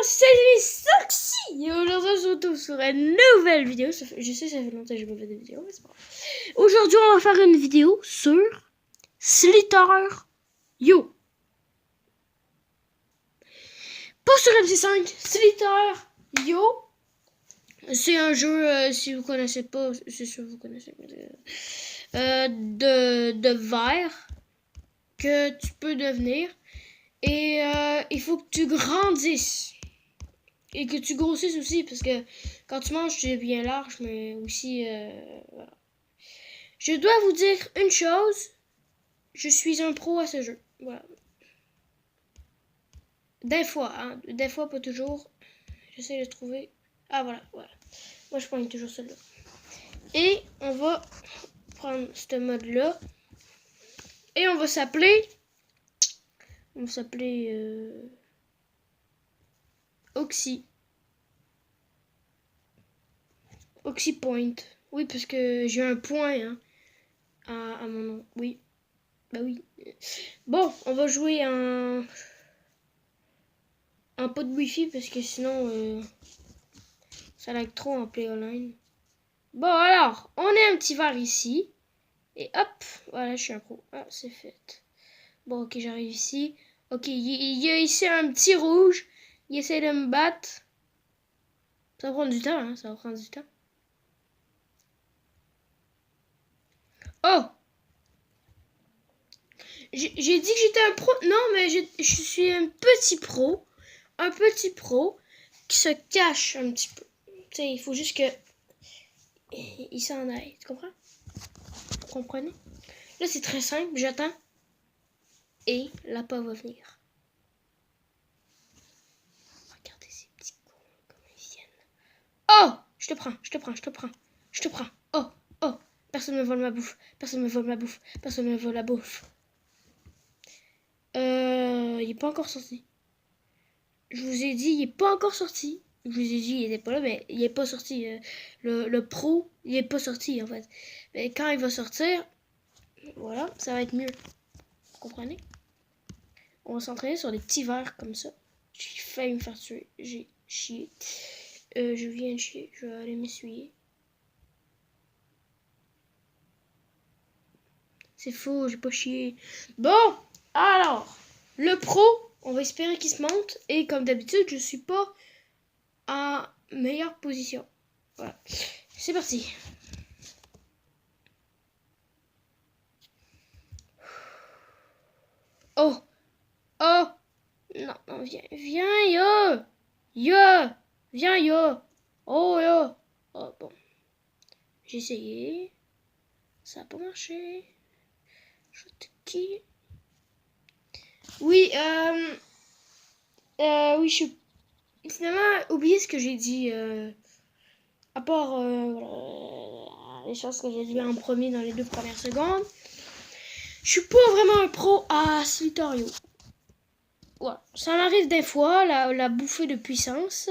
c'est Soxy et aujourd'hui on se retrouve sur une nouvelle vidéo. Je sais, ça fait longtemps que j'ai pas fait de vidéo, mais c'est pas grave. Aujourd'hui on va faire une vidéo sur Slither.io. Pas sur MC5, Slither.io. C'est un jeu, si vous connaissez pas, c'est sûr que vous connaissez, de verre que tu peux devenir. Et il faut que tu grandisses. Et que tu grossisses aussi, parce que quand tu manges, tu es bien large, mais aussi... voilà. Je dois vous dire une chose. Je suis un pro à ce jeu. Voilà. Des fois, hein. Des fois, pas toujours. J'essaie de trouver... Ah, voilà, voilà. Moi, je prends toujours celle-là. Et on va prendre ce mode-là. Et on va s'appeler... On va s'appeler... Oxy. Oxy Point. Oui, parce que j'ai un point hein, à mon nom. Oui. Bah oui. Bon, on va jouer un pot de wifi parce que sinon ça lag trop en play online. Bon alors, on est un petit verre ici. Et hop, voilà, je suis un pro. Ah, c'est fait. Bon, ok, j'arrive ici. Ok, il y a ici un petit rouge. Il essaie de me battre. Ça va prendre du temps, hein, ça va prendre du temps. Oh! J'ai dit que j'étais un pro. Non, mais je suis un petit pro. Un petit pro qui se cache un petit peu. Tu sais, il faut juste que il s'en aille. Tu comprends? Vous comprenez? Là, c'est très simple. J'attends. Et l'appât va venir. Regardez ces petits cons comme ils viennent. Oh! Je te prends, je te prends, je te prends. Je te prends. Oh! Oh! Personne me vole ma bouffe. Personne me vole ma bouffe. Personne me vole la bouffe. Il est pas encore sorti. Je vous ai dit, il est pas encore sorti. Je vous ai dit, il était pas là, mais il est pas sorti. Le pro, il est pas sorti en fait. Mais quand il va sortir, voilà, ça va être mieux. Vous comprenez? On va s'entraîner sur des petits verres comme ça. J'ai failli me faire tuer. J'ai chié. Je viens de chier. Je vais aller m'essuyer. C'est faux, j'ai pas chié. Bon, alors, le pro, on va espérer qu'il se monte. Et comme d'habitude, je suis pas en meilleure position. Voilà. C'est parti. Oh! Oh! Non, non, viens, viens, yo! Yo! Viens, yo! Oh, yo! Oh, bon. J'ai essayé. Ça n'a pas marché. Je te quitte. Oui, oui, je suis... Finalement, oubliez ce que j'ai dit. À part les choses que j'ai dit en premier dans les 2 premières secondes. Je suis pas vraiment un pro à Slither.io. Voilà. Ça m'arrive des fois, la bouffée de puissance.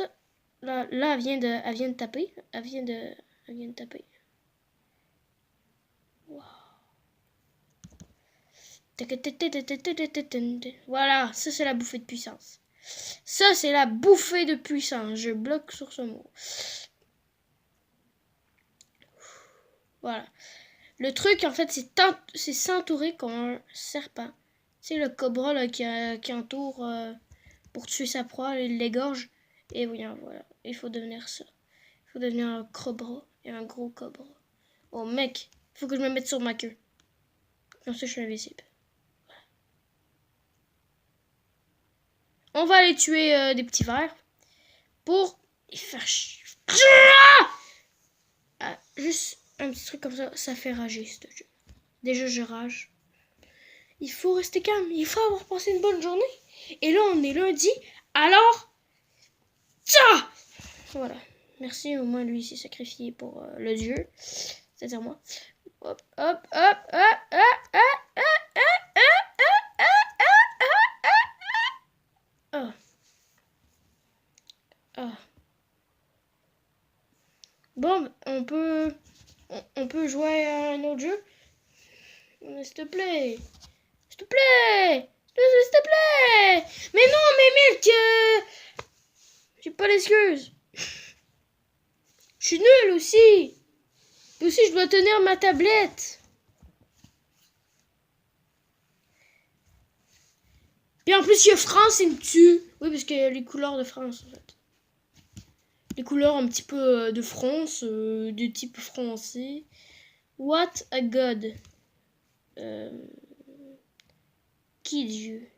Là, elle vient de taper. Elle vient de taper. Wow. Voilà, ça c'est la bouffée de puissance. Ça c'est la bouffée de puissance. Je bloque sur ce mot. Voilà. Le truc en fait c'est s'entourer comme un serpent. C'est le cobra là, qui entoure pour tuer sa proie, il l'égorge. Et voilà. Il faut devenir ça. Il faut devenir un cobra et un gros cobra. Oh mec, il faut que je me mette sur ma queue. Comme ça je suis invisible. On va aller tuer des petits vers pour les faire chier. Ah, juste un petit truc comme ça, ça fait rager ce jeu. Déjà je rage. Il faut rester calme, il faut avoir passé une bonne journée. Et là on est lundi, alors... Tcha! Voilà. Merci, au moins lui il s'est sacrifié pour le dieu. C'est-à-dire moi. Hop, hop, hop, hop, hop, hop, hop. Ah. Bon, on peut jouer à un autre jeu. S'il te plaît. S'il te plaît. S'il te plaît. Mais non, mais mec. pas d'excuses. Je suis nulle aussi. Et aussi, je dois tenir ma tablette. Puis en plus, il y a France, il me tue. Oui, parce qu'il y a les couleurs de France, en fait. Les couleurs un petit peu de France, de type français. What a god. Qui est Dieu?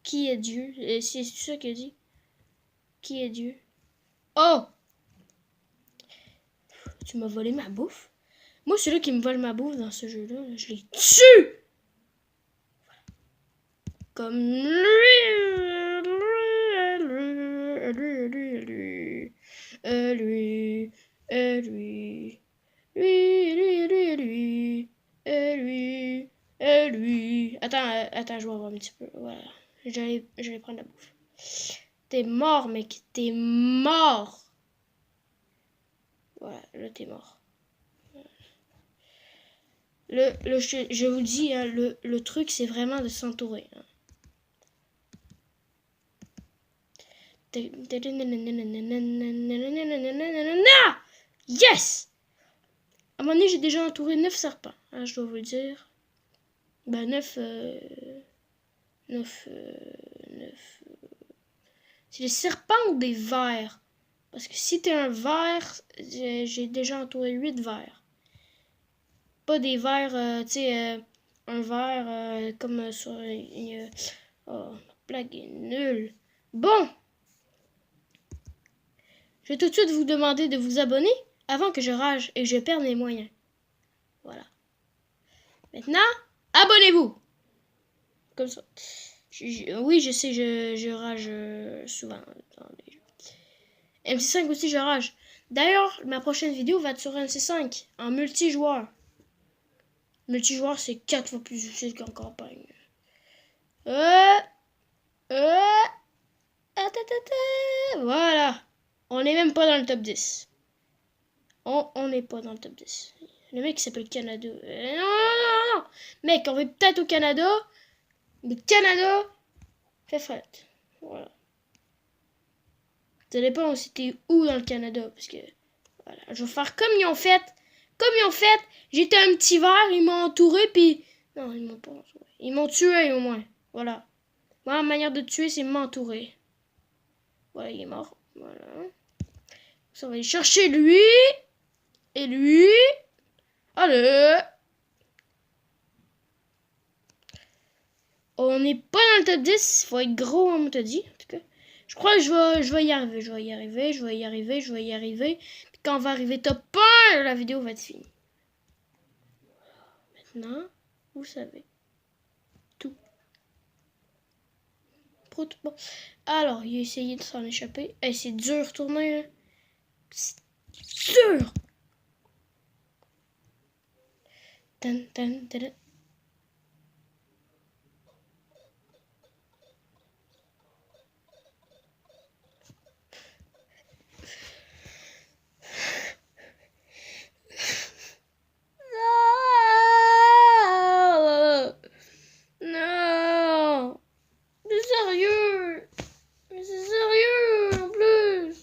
Qui est Dieu? C'est ça qu'il a dit? Qui est Dieu? Oh! Tu m'as volé ma bouffe? Moi, celui qui me vole ma bouffe dans ce jeu-là, je les tue! Comme lui. Attends, je vais voir un petit peu. Voilà. J'allais prendre la bouffe. T'es mort, mec. T'es mort. Voilà, là, t'es mort. Je vous dis, hein, le truc, c'est vraiment de s'entourer. Hein. Yes! À un moment donné, j'ai déjà entouré 9 serpents. Hein, je dois vous le dire. Ben, 9... 9... C'est des serpents ou des vers? Parce que si t'es un ver, j'ai déjà entouré 8 vers. Pas des vers, tu sais, un ver comme sur... oh, ma blague est nulle. Bon! Je vais tout de suite vous demander de vous abonner avant que je rage et que je perde mes moyens. Voilà. Maintenant, abonnez-vous! Comme ça. Oui, je sais, je rage souvent dans les jeux. MC5 aussi, je rage. D'ailleurs, ma prochaine vidéo va être sur MC5 en multijoueur. Multijoueur, c'est 4 fois plus difficile qu'en campagne. Voilà. On n'est même pas dans le top 10. On n'est pas dans le top 10. Le mec s'appelle Canada. Non. Mec, on va peut-être au Canada. Mais Canada fait fret. Voilà. Ça dépend aussi t'es où dans le Canada. Parce que, voilà. Je vais faire comme ils ont fait. J'étais un petit verre, ils m'ont entouré, puis... Non, ils m'ont pas entouré. Ils m'ont tué, au moins. Voilà. Moi, la manière de tuer, c'est m'entourer. Voilà, il est mort. Voilà. Ça, on va aller chercher lui. Et lui. Allez. On n'est pas dans le top 10. Il faut être gros, on t'a dit. En tout cas. Je crois que je vais y arriver. Je vais y arriver. Puis quand on va arriver top 1, la vidéo va être finie. Maintenant, vous savez. Tout. Bon. Alors, il a essayé de s'en échapper. Hey, c'est dur tourner. Hein. C'est dur. Tan. Non. C'est sérieux. Mais c'est sérieux en plus.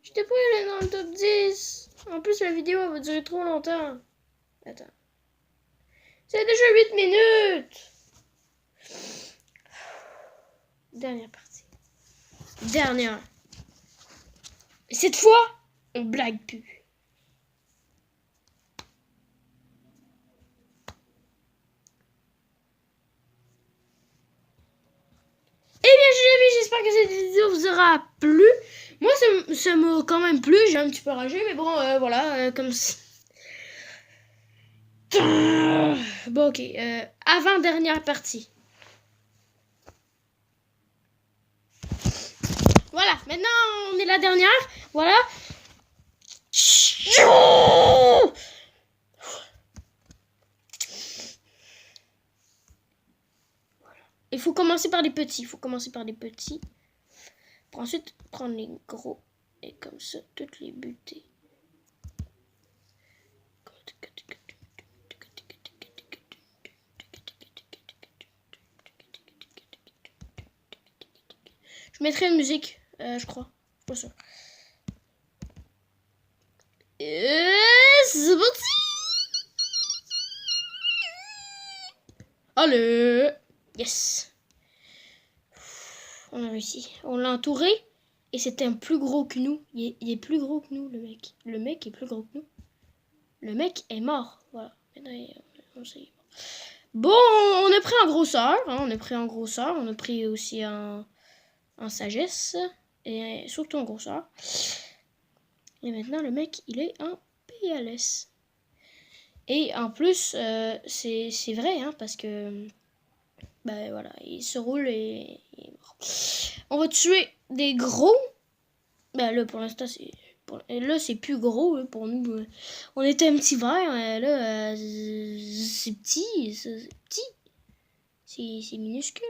J'étais pas allé dans le top 10. En plus, la vidéo va durer trop longtemps. Attends. C'est déjà 8 minutes. Dernière partie. Dernière. Et cette fois, on blague plus. Eh bien, j'espère que cette vidéo vous aura plu. Moi, ça m'a quand même plu. J'ai un petit peu ragé, mais bon, voilà, comme ça. Bon, ok. Avant-dernière partie. Voilà, maintenant, on est la dernière. Voilà. Il faut commencer par les petits. Pour ensuite prendre les gros. Et comme ça, toutes les buter. Je mettrai une musique Je crois. Pas sûr. C'est parti. Allez. Yes. On a réussi. On l'a entouré. Et c'était un plus gros que nous. Il est plus gros que nous, le mec. Le mec est plus gros que nous. Le mec est mort. Voilà. On sait. Bon, on a pris en grosseur. Hein, on a pris en grosseur. On a pris aussi en sagesse. Et surtout en grosseur. Et maintenant, le mec, il est en PLS. Et en plus, c'est vrai, hein, parce que... Ben voilà, il se roule et il est mort. On va tuer des gros. Ben là, pour l'instant, c'est plus gros là, pour nous. On était un petit verre, là, c'est petit, c'est petit. C'est minuscule.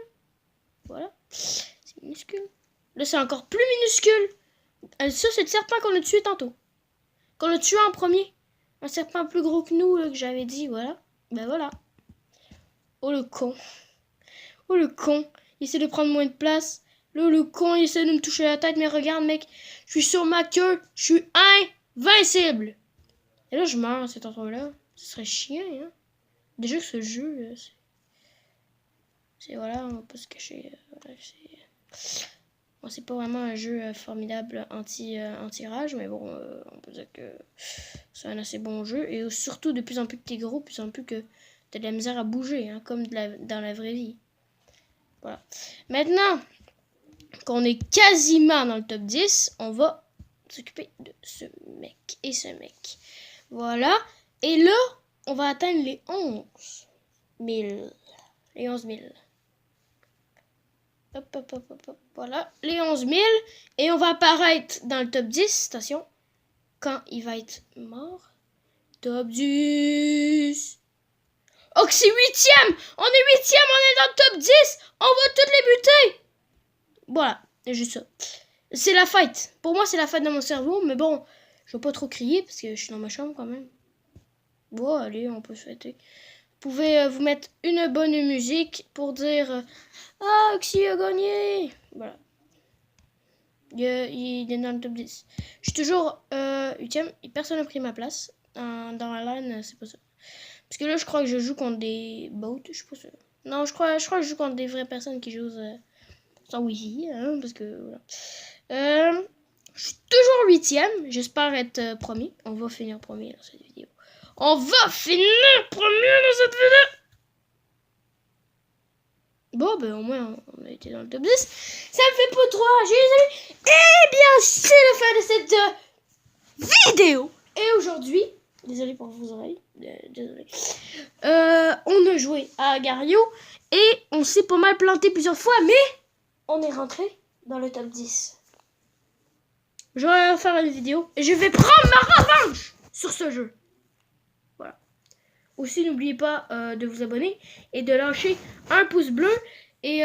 Voilà, c'est minuscule. Là, c'est encore plus minuscule. Ça, c'est le serpent qu'on a tué tantôt. Qu'on a tué en premier. Un serpent plus gros que nous, là, que j'avais dit, voilà. Ben voilà. Oh le con. Oh le con. Il essaie de prendre moins de place. Là, le con, il essaie de me toucher la tête. Mais regarde, mec. Je suis sur ma queue. Je suis invincible. Et là, je meurs à cet endroit-là. Ce serait chiant, hein. Déjà que ce jeu, c'est voilà, on va pas se cacher. Voilà, bon, c'est pas vraiment un jeu formidable anti-rage, mais bon, on peut dire que c'est un assez bon jeu. Et surtout, de plus en plus que t'es gros, de plus en plus que t'as de la misère à bouger, hein, comme dans la vraie vie. Voilà. Maintenant qu'on est quasiment dans le top 10, on va s'occuper de ce mec et ce mec. Voilà. Et là, on va atteindre les 11 000. Les 11 000. Hop. Voilà. Les 11 000. Et on va apparaître dans le top 10. Attention. Quand il va être mort. Top 10. Oh, c'est 8ème. On est 8ème. On est dans le top 10. On va toutes les buter. Voilà. C'est juste ça. C'est la fête. Pour moi, c'est la fête dans mon cerveau. Mais bon, je vais pas trop crier parce que je suis dans ma chambre quand même. Bon, allez, on peut se fêter. Vous pouvez vous mettre une bonne musique pour dire ah, Oxy a gagné. Voilà. Il est dans le top 10. Je suis toujours 8ème et personne n'a pris ma place. Dans la LAN, c'est pas ça. Parce que là, je crois que je joue contre des bots. Je suis pas sûr. Non, je crois que je joue contre des vraies personnes qui jouent sans wifi. Hein, parce que voilà. Je suis toujours 8ème. J'espère être premier. On va finir premier dans cette vidéo. On va finir premier dans cette vidéo. Bon, ben au moins, on a été dans le top 10. Ça me fait pas trop rager, les amis. Eh bien, c'est la fin de cette vidéo. Et aujourd'hui, désolé pour vos oreilles. Désolé. On a joué à Agario. Et on s'est pas mal planté plusieurs fois. Mais on est rentré dans le top 10. Je vais faire une vidéo. Et je vais prendre ma revanche sur ce jeu. Voilà. Aussi, n'oubliez pas de vous abonner et de lâcher un pouce bleu. Et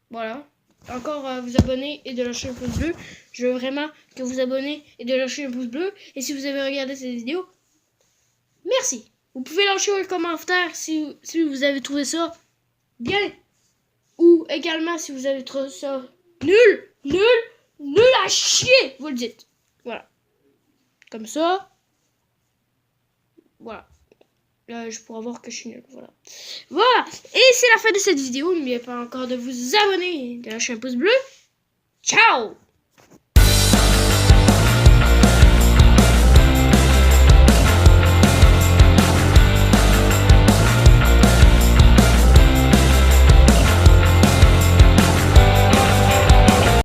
voilà. Encore vous abonner et de lâcher un pouce bleu. Je veux vraiment que vous abonnez et de lâcher un pouce bleu. Et si vous avez regardé cette vidéo, merci. Vous pouvez lâcher un commentaire si vous avez trouvé ça bien. Ou également si vous avez trouvé ça nul à chier. Vous le dites. Voilà. Comme ça. Voilà. Là, je pourrais voir que je suis nul. Voilà. Voilà. Et c'est la fin de cette vidéo. N'oubliez pas encore de vous abonner et de lâcher un pouce bleu. Ciao!